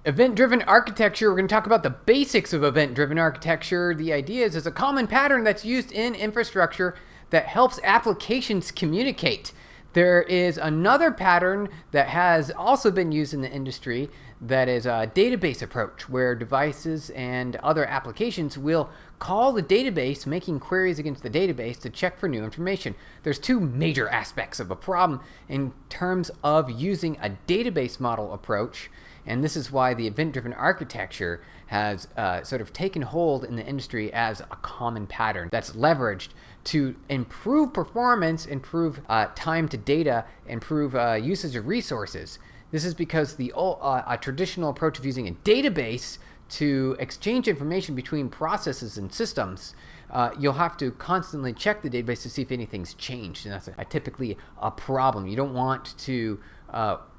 Event-driven architecture, we're going to talk about the basics of event-driven architecture. The idea is it's a common pattern that's used in infrastructure that helps applications communicate. There is another pattern that has also been used in the industry that is a database approach, where devices and other applications will call the database, making queries against the database to check for new information. There's two major aspects of a problem in terms of using a database model approach, and this is why the event-driven architecture has sort of taken hold in the industry as a common pattern that's leveraged to improve performance, improve time to data, improve usage of resources. This is because a traditional approach of using a database to exchange information between processes and systems, you'll have to constantly check the database to see if anything's changed, and that's typically a problem. You don't want to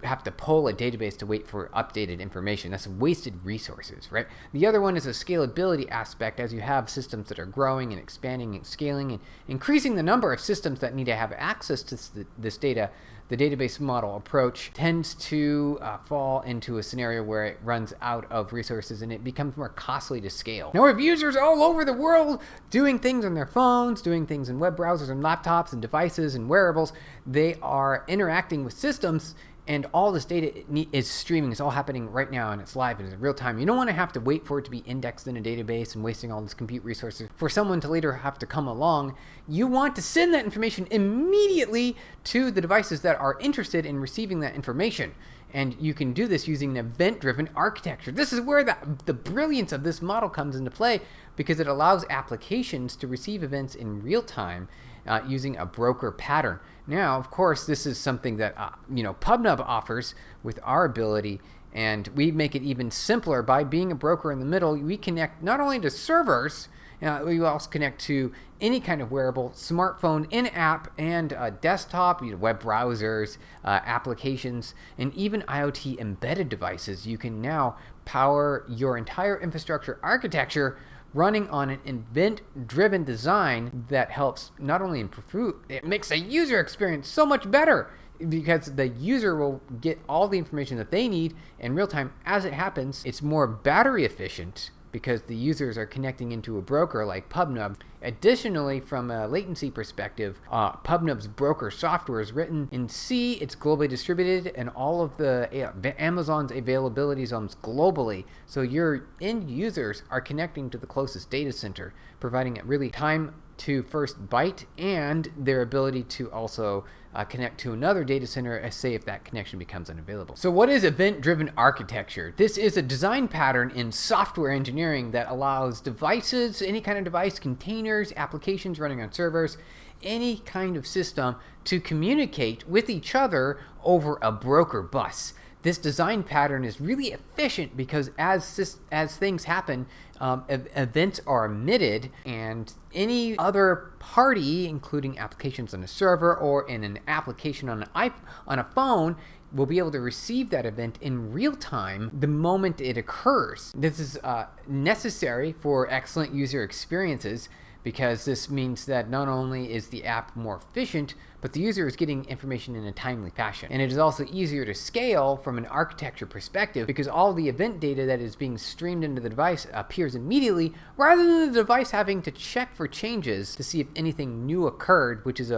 have to pull a database to wait for updated information. That's wasted resources, right? The other one is a scalability aspect. As you have systems that are growing and expanding and scaling and increasing the number of systems that need to have access to this data, the database model approach tends to fall into a scenario where it runs out of resources and it becomes more costly to scale. Now we have users all over the world doing things on their phones, doing things in web browsers and laptops and devices and wearables. They are interacting with systems, and all this data is streaming. It's all happening right now, and it's live and it's in real time. You don't want to have to wait for it to be indexed in a database and wasting all this compute resources for someone to later have to come along. You want to send that information immediately to the devices that are interested in receiving that information. And you can do this using an event-driven architecture. This is where the brilliance of this model comes into play, because it allows applications to receive events in real time using a broker pattern. Now, of course, this is something that PubNub offers with our ability, and we make it even simpler by being a broker in the middle. We connect not only to servers, we also connect to any kind of wearable, smartphone, in-app, and desktop, web browsers, applications, and even IoT embedded devices. You can now power your entire infrastructure architecture running on an event-driven design that helps not only improve, it makes the user experience so much better, because the user will get all the information that they need in real time as it happens. It's more battery efficient because the users are connecting into a broker like PubNub. Additionally, from a latency perspective, PubNub's broker software is written in C, it's globally distributed, and all of the Amazon's availability zones globally. So your end users are connecting to the closest data center, providing it really time to first byte and their ability to also connect to another data center, say if that connection becomes unavailable. So what is event-driven architecture? This is a design pattern in software engineering that allows devices, any kind of device, containers, applications running on servers, any kind of system to communicate with each other over a broker bus. This design pattern is really efficient because as things happen, events are emitted, and any other party, including applications on a server or in an application on a phone, will be able to receive that event in real time the moment it occurs. This is necessary for excellent user experiences, because this means that not only is the app more efficient, but the user is getting information in a timely fashion. And it is also easier to scale from an architecture perspective, because all the event data that is being streamed into the device appears immediately, rather than the device having to check for changes to see if anything new occurred, which is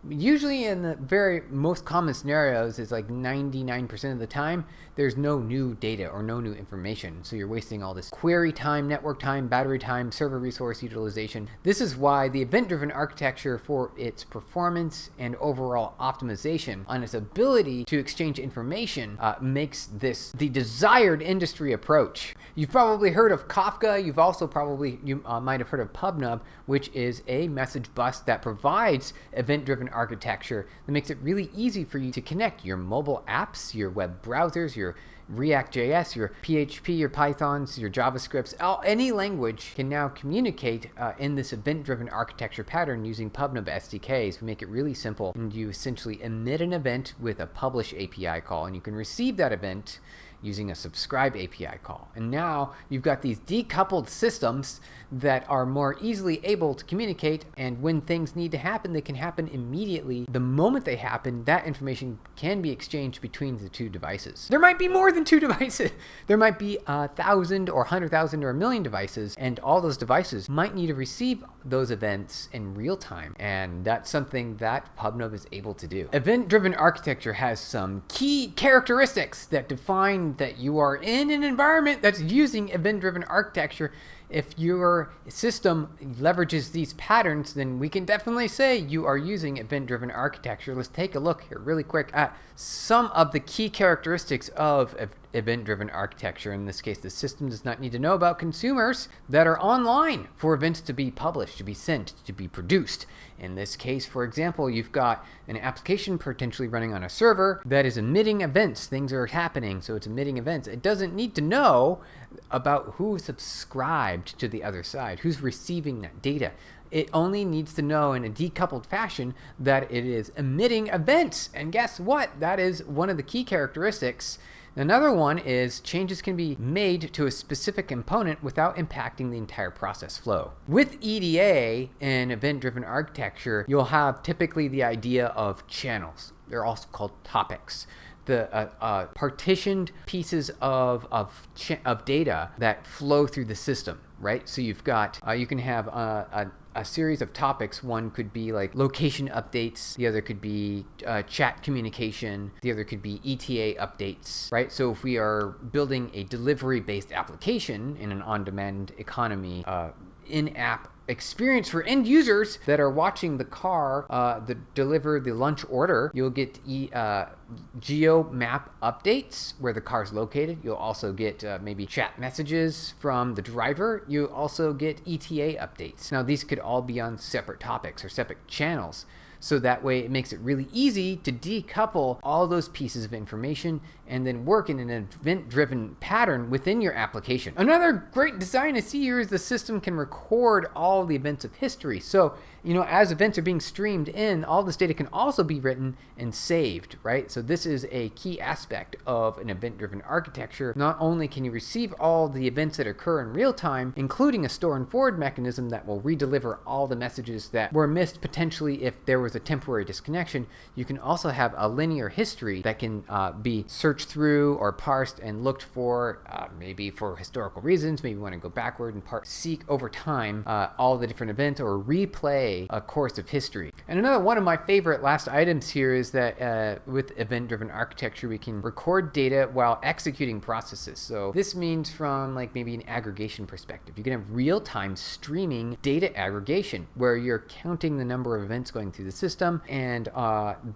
usually in the very most common scenarios is like 99% of the time, there's no new data or no new information. So you're wasting all this query time, network time, battery time, server resource utilization. This is why the event-driven architecture, for its performance and overall optimization on its ability to exchange information, makes this the desired industry approach. You've probably heard of Kafka. You might have heard of PubNub, which is a message bus that provides event-driven architecture that makes it really easy for you to connect your mobile apps, your web browsers, your React.js, your PHP, your Pythons, your JavaScripts. Any language can now communicate in this event-driven architecture pattern using PubNub SDKs. We make it really simple, and you essentially emit an event with a publish API call, and you can receive that event using a subscribe API call. And now you've got these decoupled systems that are more easily able to communicate, and when things need to happen, they can happen immediately. The moment they happen, that information can be exchanged between the two devices. There might be more than two devices. There might be 1,000 or 100,000 or 1,000,000 devices, and all those devices might need to receive those events in real time, and that's something that PubNub is able to do. Event-driven architecture has some key characteristics that define that you are in an environment that's using event-driven architecture. If your system leverages these patterns, then we can definitely say you are using event-driven architecture. Let's take a look here really quick at some of the key characteristics of event-driven architecture. In this case, the system does not need to know about consumers that are online for events to be published, to be sent, to be produced. In this case, for example, you've got an application potentially running on a server that is emitting events. Things are happening, so it's emitting events. It doesn't need to know about who subscribed to the other side, who's receiving that data. It only needs to know in a decoupled fashion that it is emitting events. And guess what? That is one of the key characteristics. Another one is changes can be made to a specific component without impacting the entire process flow. With EDA and event-driven architecture, you'll have typically the idea of channels. They're also called topics. The partitioned pieces of data that flow through the system, right? So you've got, you can have a series of topics. One could be like location updates. The other could be chat communication. The other could be ETA updates, right? So if we are building a delivery-based application in an on-demand economy, in-app experience for end users that are watching the car deliver the lunch order, you'll get geo map updates where the car's located. You'll also get maybe chat messages from the driver. You'll also get ETA updates. Now these could all be on separate topics or separate channels. So that way it makes it really easy to decouple all those pieces of information and then work in an event-driven pattern within your application. Another great design I see here is the system can record all the events of history. So, as events are being streamed in, all this data can also be written and saved, right? So this is a key aspect of an event-driven architecture. Not only can you receive all the events that occur in real time, including a store and forward mechanism that will redeliver all the messages that were missed potentially if there was a temporary disconnection, you can also have a linear history that can be searched through or parsed and looked for, maybe for historical reasons. Maybe you want to go backward and seek over time all the different events or replay a course of history. And another one of my favorite last items here is that with event-driven architecture, we can record data while executing processes. So this means from like maybe an aggregation perspective, you can have real-time streaming data aggregation where you're counting the number of events going through the system, and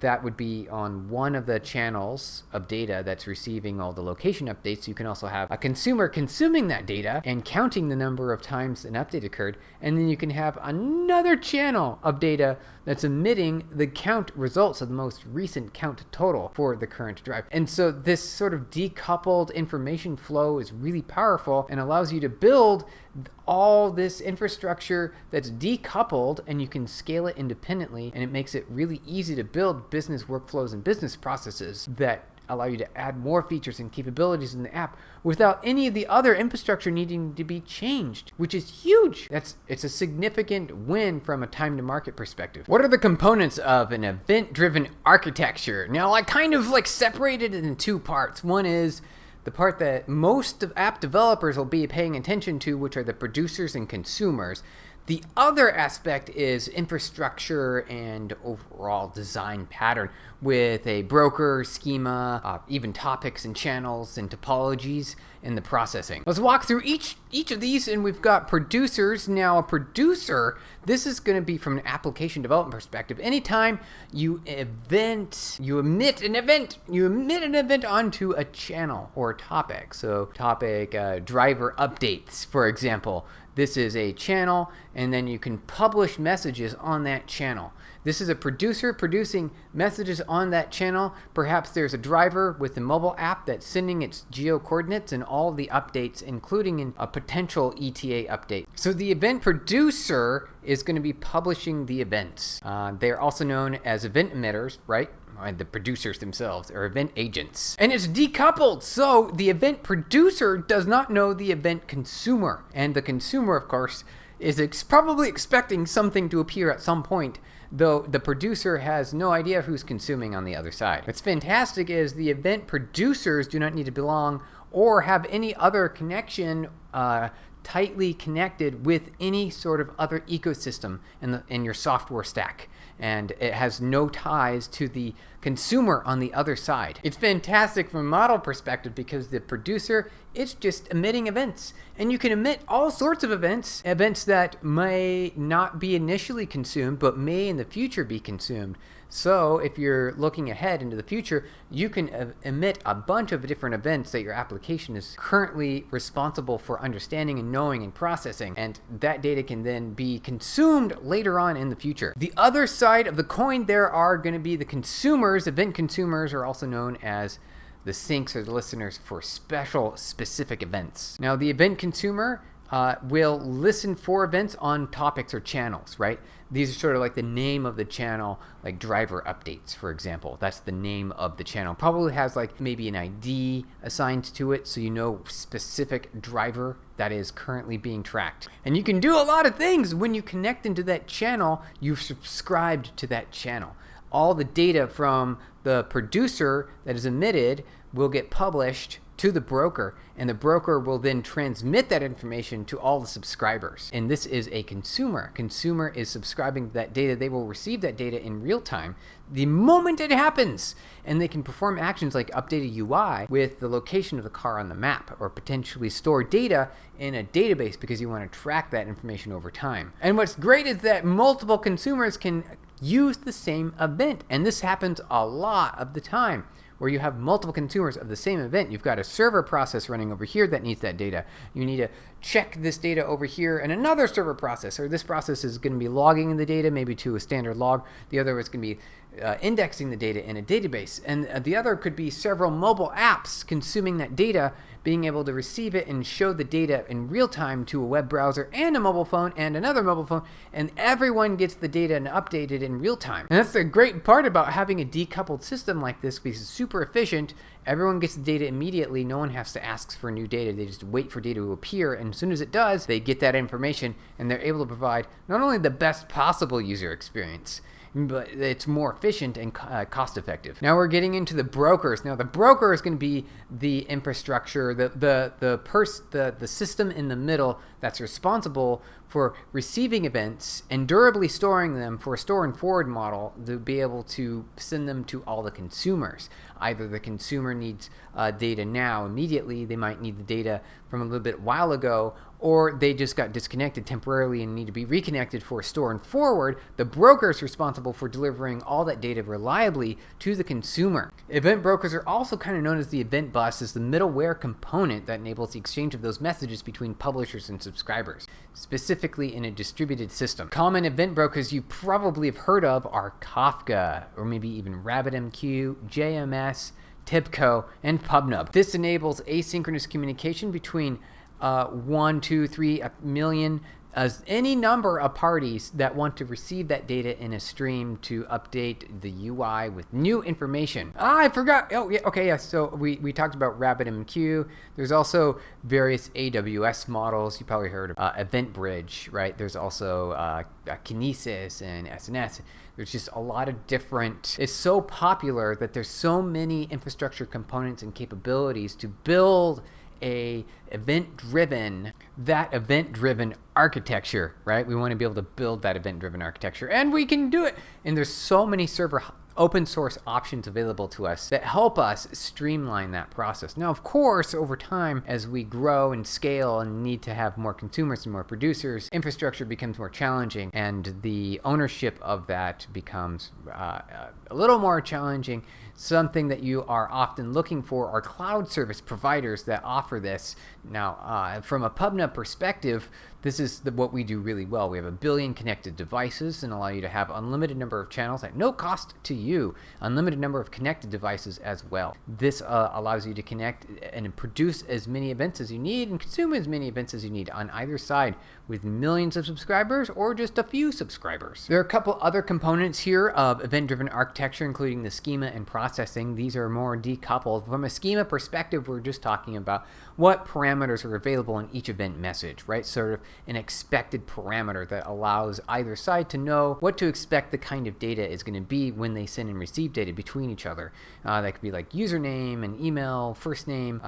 that would be on one of the channels of data that's receiving all the location updates. You can also have a consumer consuming that data and counting the number of times an update occurred, and then you can have another channel of data that's emitting the count results of the most recent count total for the current drive. And so this sort of decoupled information flow is really powerful and allows you to build all this infrastructure that's decoupled, and you can scale it independently, and it makes it really easy to build business workflows and business processes that allow you to add more features and capabilities in the app without any of the other infrastructure needing to be changed, which is huge. It's a significant win from a time to market perspective. What are the components of an event-driven architecture? Now, I kind of like separated it in two parts. One is the part that most of app developers will be paying attention to, which are the producers and consumers. The other aspect is infrastructure and overall design pattern with a broker, schema, even topics and channels and topologies in the processing. Let's walk through each of these, and we've got producers. Now a producer, this is going to be from an application development perspective. Anytime you emit an event onto a channel or topic. So topic, driver updates, for example. This is a channel, and then you can publish messages on that channel. This is a producer producing messages on that channel. Perhaps there's a driver with a mobile app that's sending its geo coordinates and all the updates, including a potential ETA update. So the event producer is going to be publishing the events. They are also known as event emitters, right? the producers themselves are event agents. And it's decoupled, so the event producer does not know the event consumer. And the consumer, of course, is probably expecting something to appear at some point, though the producer has no idea who's consuming on the other side. What's fantastic is the event producers do not need to belong or have any other connection tightly connected with any sort of other ecosystem in your software stack, and it has no ties to the consumer on the other side. It's fantastic from a model perspective because the producer, it's just emitting events, and you can emit all sorts of events that may not be initially consumed but may in the future be consumed. So if you're looking ahead into the future, you can emit a bunch of different events that your application is currently responsible for understanding and knowing and processing, and that data can then be consumed later on in the future. The other side of the coin, there are going to be the consumers. Event consumers are also known as the syncs or the listeners for specific events. Now, the event consumer will listen for events on topics or channels, right? These are sort of like the name of the channel, like driver updates, for example. That's the name of the channel. Probably has like maybe an ID assigned to it, so you know specific driver that is currently being tracked. And you can do a lot of things when you connect into that channel. You've subscribed to that channel. All the data from the producer that is emitted will get published to the broker, and the broker will then transmit that information to all the subscribers. And this is a consumer. Consumer is subscribing to that data. They will receive that data in real time the moment it happens, and they can perform actions like update a UI with the location of the car on the map, or potentially store data in a database because you want to track that information over time. And what's great is that multiple consumers can use the same event, and this happens a lot of the time, where you have multiple consumers of the same event. You've got a server process running over here that needs that data. You need to check this data over here in another server process, or this process is going to be logging the data maybe to a standard log. The other is going to be indexing the data in a database. And the other could be several mobile apps consuming that data, being able to receive it and show the data in real time to a web browser and a mobile phone and another mobile phone, and everyone gets the data and updated in real time. And that's the great part about having a decoupled system like this, because it's super efficient. Everyone gets the data immediately. No one has to ask for new data. They just wait for data to appear, and as soon as it does, they get that information, and they're able to provide not only the best possible user experience, but it's more efficient and cost effective. Now we're getting into the brokers. Now the broker is going to be the infrastructure, the system in the middle that's responsible for receiving events and durably storing them for a store and forward model to be able to send them to all the consumers. Either the consumer needs data now immediately, they might need the data from a little bit while ago, or they just got disconnected temporarily and need to be reconnected for a store and forward. The broker is responsible for delivering all that data reliably to the consumer. Event brokers are also kind of known as the event bus, as the middleware component that enables the exchange of those messages between publishers and subscribers, specifically in a distributed system. Common event brokers you probably have heard of are Kafka, or maybe even RabbitMQ, JMS, TIBCO, and PubNub. This enables asynchronous communication between 1, 2, 3, a million, as any number of parties that want to receive that data in a stream to update the UI with new information. I forgot. Oh, yeah. Okay. Yeah. So we talked about RabbitMQ. There's also various AWS models. You probably heard of EventBridge, right? There's also Kinesis and SNS. There's just a lot of different. It's so popular that there's so many infrastructure components and capabilities to build a event-driven architecture, right? We want to be able to build that event-driven architecture, and we can do it. And there's so many open source options available to us that help us streamline that process. Now, of course, over time, as we grow and scale and need to have more consumers and more producers, infrastructure becomes more challenging, and the ownership of that becomes a little more challenging. Something that you are often looking for are cloud service providers that offer this. Now, from a PubNub perspective, this is what we do really well. We have 1 billion connected devices and allow you to have unlimited number of channels at no cost to you, unlimited number of connected devices as well. This allows you to connect and produce as many events as you need and consume as many events as you need on either side, with millions of subscribers or just a few subscribers. There are a couple other components here of event-driven architecture, including the schema and processing. These are more decoupled. From a schema perspective, we're just talking about what parameters are available in each event message, right? Sort of an expected parameter that allows either side to know what to expect the kind of data is going to be when they send and receive data between each other. That could be like username and email, first name,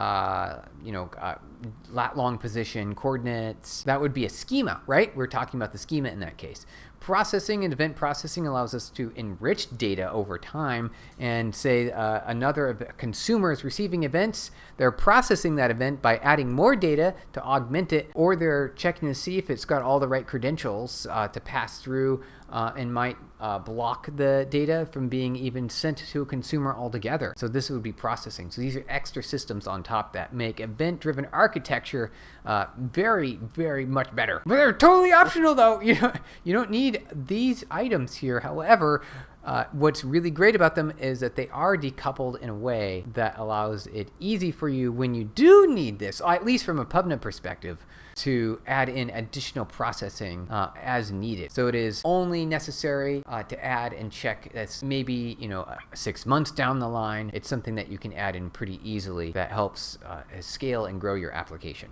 lat long position, coordinates. That would be a schema, right? We're talking about the schema in that case. Processing and event processing allows us to enrich data over time, and say another consumer is receiving events, they're processing that event by adding more data to augment it, or they're checking to see if it's got all the right credentials to pass through and might block the data from being even sent to a consumer altogether. So this would be processing. So these are extra systems on top that make event-driven architecture very, very much better. But they're totally optional though. You don't need these items here. However, what's really great about them is that they are decoupled in a way that allows it easy for you when you do need this, at least from a PubNet perspective, to add in additional processing as needed. So it is only necessary to add and check that's maybe 6 months down the line. It's something that you can add in pretty easily that helps scale and grow your application.